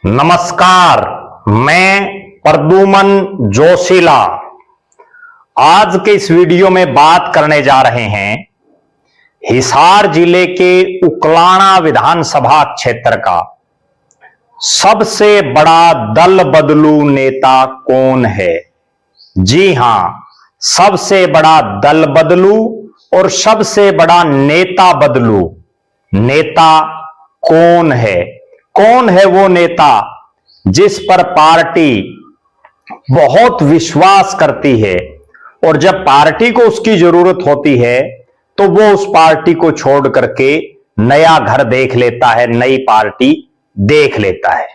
नमस्कार, मैं प्रद्युमन जोशीला आज के इस वीडियो में बात करने जा रहे हैं हिसार जिले के उकलाना विधानसभा क्षेत्र का सबसे बड़ा दल बदलू नेता कौन है। जी हां, सबसे बड़ा दल बदलू और सबसे बड़ा नेता बदलू नेता कौन है। कौन है वो नेता जिस पर पार्टी बहुत विश्वास करती है और जब पार्टी को उसकी जरूरत होती है तो वो उस पार्टी को छोड़ करके नया घर देख लेता है, नई पार्टी देख लेता है।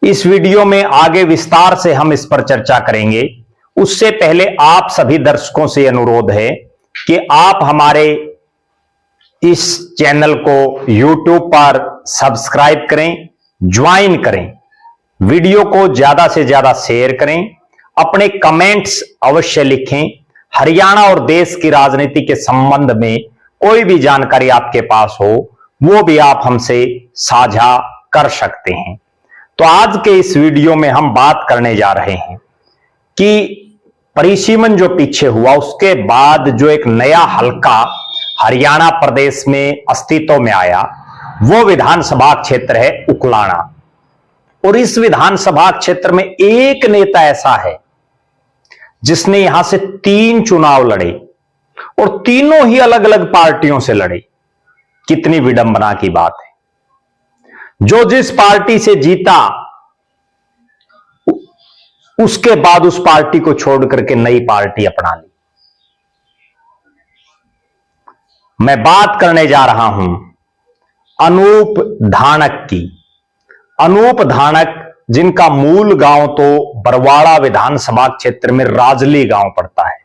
इस वीडियो में आगे विस्तार से हम इस पर चर्चा करेंगे। उससे पहले आप सभी दर्शकों से अनुरोध है कि आप हमारे इस चैनल को YouTube पर सब्सक्राइब करें, ज्वाइन करें, वीडियो को ज्यादा से ज्यादा शेयर करें, अपने कमेंट्स अवश्य लिखें। हरियाणा और देश की राजनीति के संबंध में कोई भी जानकारी आपके पास हो वो भी आप हमसे साझा कर सकते हैं। तो आज के इस वीडियो में हम बात करने जा रहे हैं कि परिसीमन जो पीछे हुआ उसके बाद जो एक नया हलका हरियाणा प्रदेश में अस्तित्व में आया वो विधानसभा क्षेत्र है उकलाना। और इस विधानसभा क्षेत्र में एक नेता ऐसा है जिसने यहां से 3 चुनाव लड़े और तीनों ही अलग अलग पार्टियों से लड़े। कितनी विडंबना की बात है। जो जिस पार्टी से जीता उसके बाद उस पार्टी को छोड़ करके नई पार्टी अपना ली। मैं बात करने जा रहा हूं अनूप धानक की। अनूप धानक जिनका मूल गांव तो बरवाड़ा विधानसभा क्षेत्र में राजली गांव पड़ता है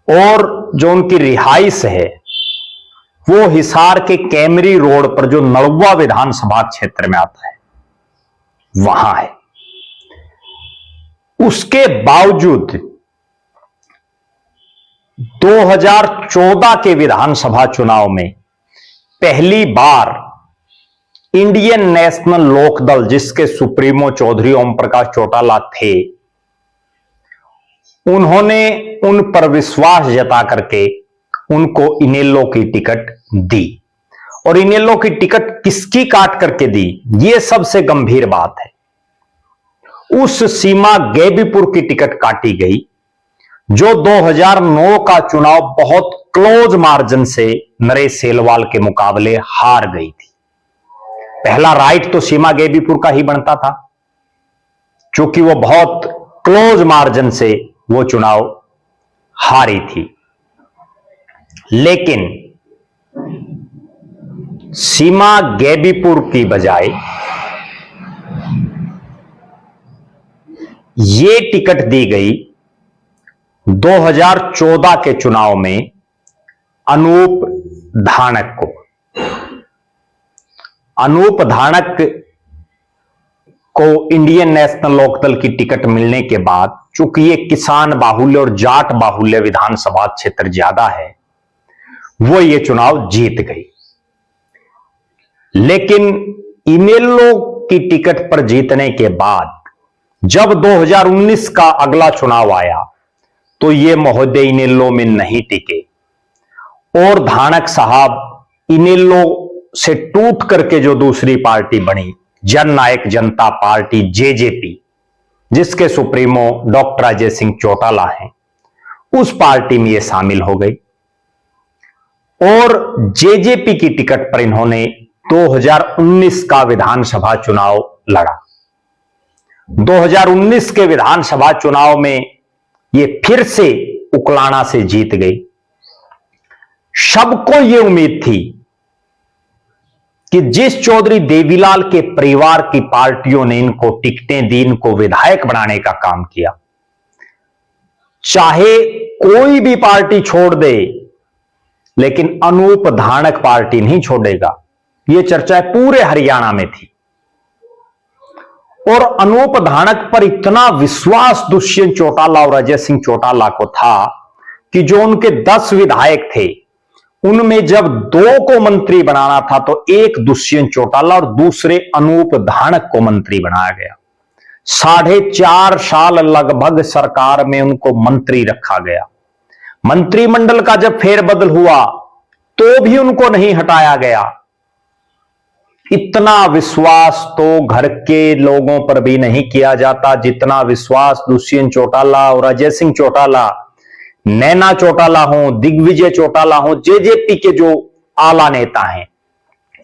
और जो उनकी रिहाइश है वो हिसार के कैमरी रोड पर जो नलवा विधानसभा क्षेत्र में आता है वहां है। उसके बावजूद 2014 के विधानसभा चुनाव में पहली बार इंडियन नेशनल लोकदल जिसके सुप्रीमो चौधरी ओम प्रकाश चौटाला थे उन्होंने उन पर विश्वास जता करके उनको इनेलो की टिकट दी। और इनेलो की टिकट किसकी काट करके दी यह सबसे गंभीर बात है। उस सीमा गैबीपुर की टिकट काटी गई जो 2009 का चुनाव बहुत क्लोज मार्जिन से नरेश सेलवाल के मुकाबले हार गई थी। पहला राइट तो सीमा गैबीपुर का ही बनता था क्योंकि वो बहुत क्लोज मार्जिन से वो चुनाव हारी थी। लेकिन सीमा गैबीपुर की बजाय ये टिकट दी गई 2014 के चुनाव में अनूप धानक को। अनूप धानक को इंडियन नेशनल लोकदल की टिकट मिलने के बाद चूंकि ये किसान बाहुल्य और जाट बाहुल्य विधानसभा क्षेत्र ज्यादा है वो ये चुनाव जीत गई। लेकिन इनेलो की टिकट पर जीतने के बाद जब 2019 का अगला चुनाव आया तो ये महोदय इनेलो में नहीं टिके और धानक साहब इनेलो से टूट करके जो दूसरी पार्टी बनी जननायक जनता पार्टी जेजेपी जिसके सुप्रीमो डॉक्टर अजय सिंह चौटाला हैं उस पार्टी में ये शामिल हो गई और जेजेपी की टिकट पर इन्होंने 2019 का विधानसभा चुनाव लड़ा। 2019 के विधानसभा चुनाव में ये फिर से उकलाना से जीत गई। सबको ये उम्मीद थी कि जिस चौधरी देवीलाल के परिवार की पार्टियों ने इनको टिकटें दी, इनको विधायक बनाने का काम किया, चाहे कोई भी पार्टी छोड़ दे लेकिन अनूप धानक पार्टी नहीं छोड़ेगा। यह चर्चा पूरे हरियाणा में थी और अनूप धानक पर इतना विश्वास दुष्यंत चौटाला और अजय सिंह चौटाला को था कि जो उनके 10 विधायक थे उनमें जब दो को मंत्री बनाना था तो एक दुष्यंत चौटाला और दूसरे अनूप धानक को मंत्री बनाया गया। 4.5 साल लगभग सरकार में उनको मंत्री रखा गया। मंत्रिमंडल का जब फेरबदल हुआ तो भी उनको नहीं हटाया गया। इतना विश्वास तो घर के लोगों पर भी नहीं किया जाता जितना विश्वास दुष्यंत चौटाला और अजय सिंह चौटाला, नैना चौटाला हो, दिग्विजय चौटाला हो, जेजेपी के जो आला नेता हैं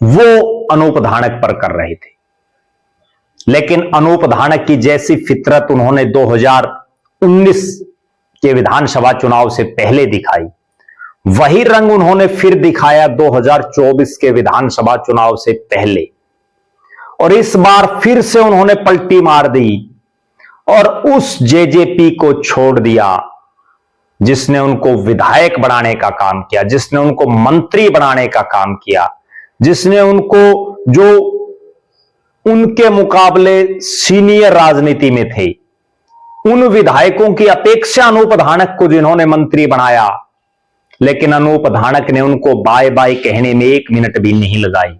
वो अनूप धानक पर कर रहे थे। लेकिन अनूप धानक की जैसी फितरत उन्होंने 2019 के विधानसभा चुनाव से पहले दिखाई, वही रंग उन्होंने फिर दिखाया 2024 के विधानसभा चुनाव से पहले। और इस बार फिर से उन्होंने पलटी मार दी और उस जेजेपी को छोड़ दिया जिसने उनको विधायक बनाने का काम किया, जिसने उनको मंत्री बनाने का काम किया, जिसने उनको जो उनके मुकाबले सीनियर राजनीति में थे उन विधायकों की अपेक्षा अनूप धानक को जिन्होंने मंत्री बनाया, लेकिन अनूप धानक ने उनको बाय बाय कहने में 1 मिनट भी नहीं लगाई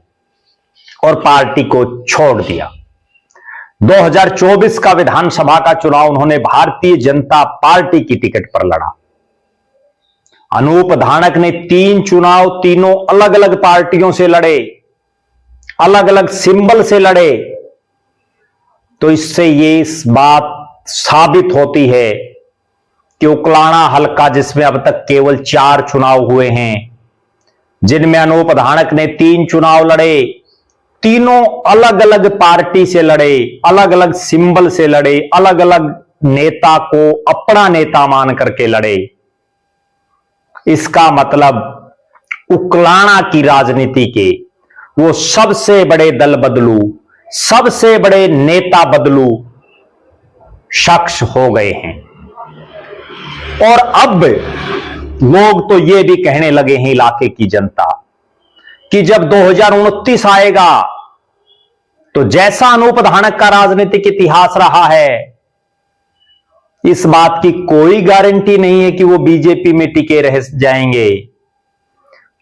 और पार्टी को छोड़ दिया। 2024 का विधानसभा का चुनाव उन्होंने भारतीय जनता पार्टी की टिकट पर लड़ा। अनूप धानक ने 3 चुनाव तीनों अलग अलग पार्टियों से लड़े, अलग अलग सिंबल से लड़े। तो इससे ये इस बात साबित होती है कि उकलाना हलका, जिसमें अब तक केवल 4 चुनाव हुए हैं, जिनमें अनूप धानक ने 3 चुनाव लड़े, तीनों अलग अलग पार्टी से लड़े, अलग अलग सिंबल से लड़े, अलग अलग नेता को अपना नेता मान करके लड़े। इसका मतलब उकलाना की राजनीति के वो सबसे बड़े दल बदलू, सबसे बड़े नेता बदलू शख्स हो गए हैं। और अब लोग तो ये भी कहने लगे हैं, इलाके की जनता, कि जब 2029 आएगा तो जैसा अनूप धानक का राजनीतिक इतिहास रहा है, इस बात की कोई गारंटी नहीं है कि वो बीजेपी में टिके रह जाएंगे।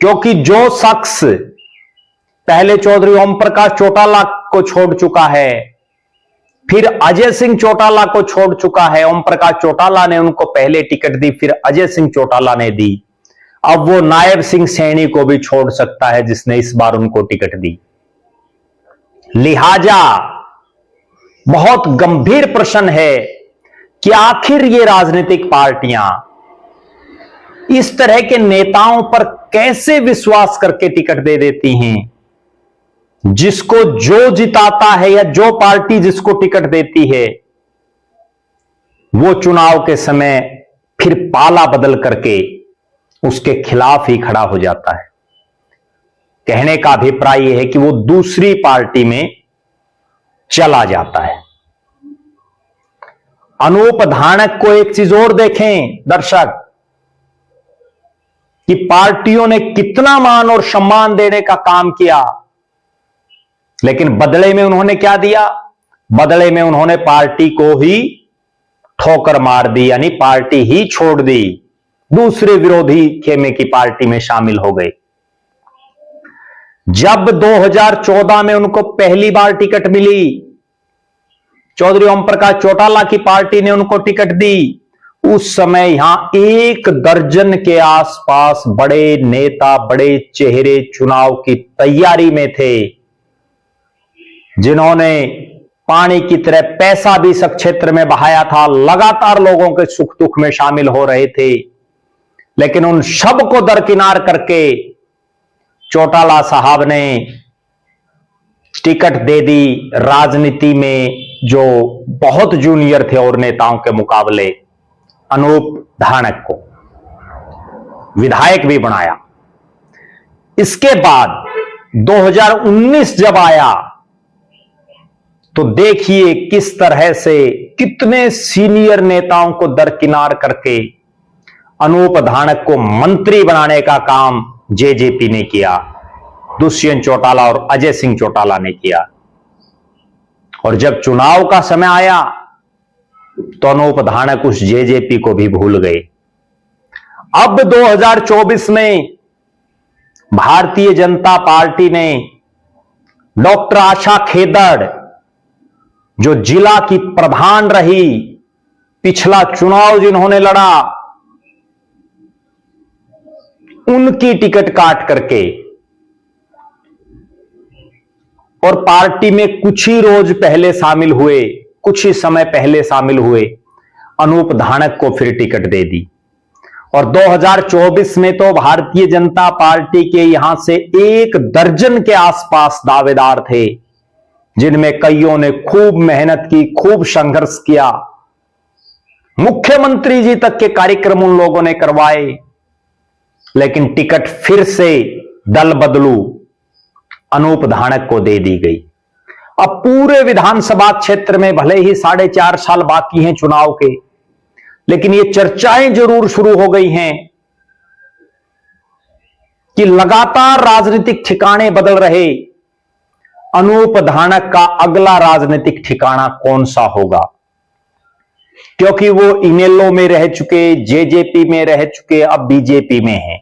क्योंकि जो शख्स पहले चौधरी ओम प्रकाश चौटाला को छोड़ चुका है, फिर अजय सिंह चौटाला को छोड़ चुका है, ओम प्रकाश चौटाला ने उनको पहले टिकट दी, फिर अजय सिंह चौटाला ने दी, अब वो नायब सिंह सैनी को भी छोड़ सकता है जिसने इस बार उनको टिकट दी। लिहाजा बहुत गंभीर प्रश्न है कि आखिर ये राजनीतिक पार्टियां इस तरह के नेताओं पर कैसे विश्वास करके टिकट दे देती हैं, जिसको जो जिताता है या जो पार्टी जिसको टिकट देती है वो चुनाव के समय फिर पाला बदल करके उसके खिलाफ ही खड़ा हो जाता है। कहने का अभिप्राय यह है कि वो दूसरी पार्टी में चला जाता है। अनूप धानक को एक चीज और देखें दर्शक, कि पार्टियों ने कितना मान और सम्मान देने का काम किया, लेकिन बदले में उन्होंने क्या दिया? बदले में उन्होंने पार्टी को ही ठोकर मार दी, यानी पार्टी ही छोड़ दी, दूसरे विरोधी खेमे की पार्टी में शामिल हो गए। जब 2014 में उनको पहली बार टिकट मिली, चौधरी ओम प्रकाश चौटाला की पार्टी ने उनको टिकट दी, उस समय यहां 1 दर्जन के आसपास बड़े नेता, बड़े चेहरे चुनाव की तैयारी में थे, जिन्होंने पानी की तरह पैसा भी इस क्षेत्र में बहाया था, लगातार लोगों के सुख दुख में शामिल हो रहे थे। लेकिन उन सब को दरकिनार करके चौटाला साहब ने टिकट दे दी राजनीति में जो बहुत जूनियर थे और नेताओं के मुकाबले, अनूप धानक को विधायक भी बनाया। इसके बाद 2019 जब आया तो देखिए किस तरह से कितने सीनियर नेताओं को दरकिनार करके अनूप धानक को मंत्री बनाने का काम जेजेपी ने किया, दुष्यंत चौटाला और अजय सिंह चौटाला ने किया। और जब चुनाव का समय आया तो अनूप धानक उस जेजेपी को भी भूल गए। अब 2024 में भारतीय जनता पार्टी ने डॉक्टर आशा खेदड़, जो जिला की प्रधान रही, पिछला चुनाव जिन्होंने लड़ा, उनकी टिकट काट करके और पार्टी में कुछ ही रोज पहले शामिल हुए, कुछ ही समय पहले शामिल हुए अनूप धानक को फिर टिकट दे दी। और 2024 में तो भारतीय जनता पार्टी के यहां से 1 दर्जन के आसपास दावेदार थे, जिनमें कईयों ने खूब मेहनत की, खूब संघर्ष किया, मुख्यमंत्री जी तक के कार्यक्रम उन लोगों ने करवाए, लेकिन टिकट फिर से दल बदलू अनूप धानक को दे दी गई। अब पूरे विधानसभा क्षेत्र में भले ही 4.5 साल बाकी हैं चुनाव के, लेकिन ये चर्चाएं जरूर शुरू हो गई हैं कि लगातार राजनीतिक ठिकाने बदल रहे, अनूप धानक का अगला राजनीतिक ठिकाना कौन सा होगा, क्योंकि वो इनेलो में रह चुके, जेजेपी में रह चुके, अब बीजेपी में हैं।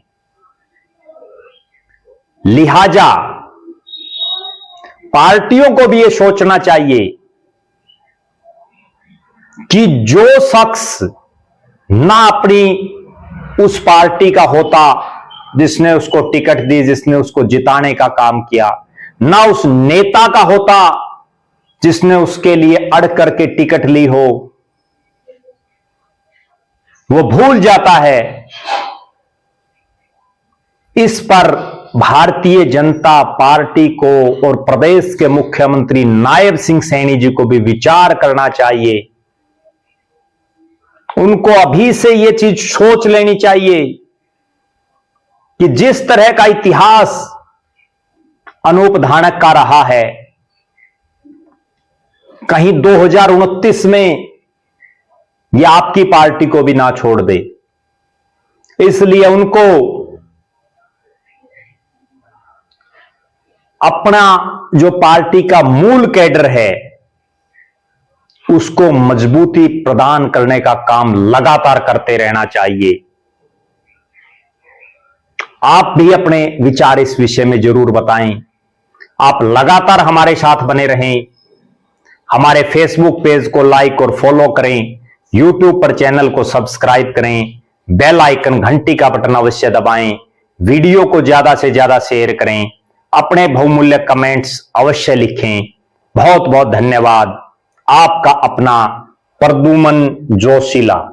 लिहाजा पार्टियों को भी यह सोचना चाहिए कि जो शख्स ना अपनी उस पार्टी का होता जिसने उसको टिकट दी, जिसने उसको जिताने का काम किया, ना उस नेता का होता जिसने उसके लिए अड़ करके टिकट ली हो, वो भूल जाता है। इस पर भारतीय जनता पार्टी को और प्रदेश के मुख्यमंत्री नायब सिंह सैनी जी को भी विचार करना चाहिए। उनको अभी से यह चीज सोच लेनी चाहिए कि जिस तरह का इतिहास अनूप धानक का रहा है, कहीं 2029 में यह आपकी पार्टी को भी ना छोड़ दे। इसलिए उनको अपना जो पार्टी का मूल कैडर है उसको मजबूती प्रदान करने का काम लगातार करते रहना चाहिए। आप भी अपने विचार इस विषय में जरूर बताएं। आप लगातार हमारे साथ बने रहें। हमारे फेसबुक पेज को लाइक और फॉलो करें, यूट्यूब पर चैनल को सब्सक्राइब करें, बेल आइकन घंटी का बटन अवश्य दबाएं, वीडियो को ज्यादा से ज्यादा शेयर करें, अपने बहुमूल्य कमेंट्स अवश्य लिखें। बहुत बहुत धन्यवाद। आपका अपना प्रद्युमन जोशीला।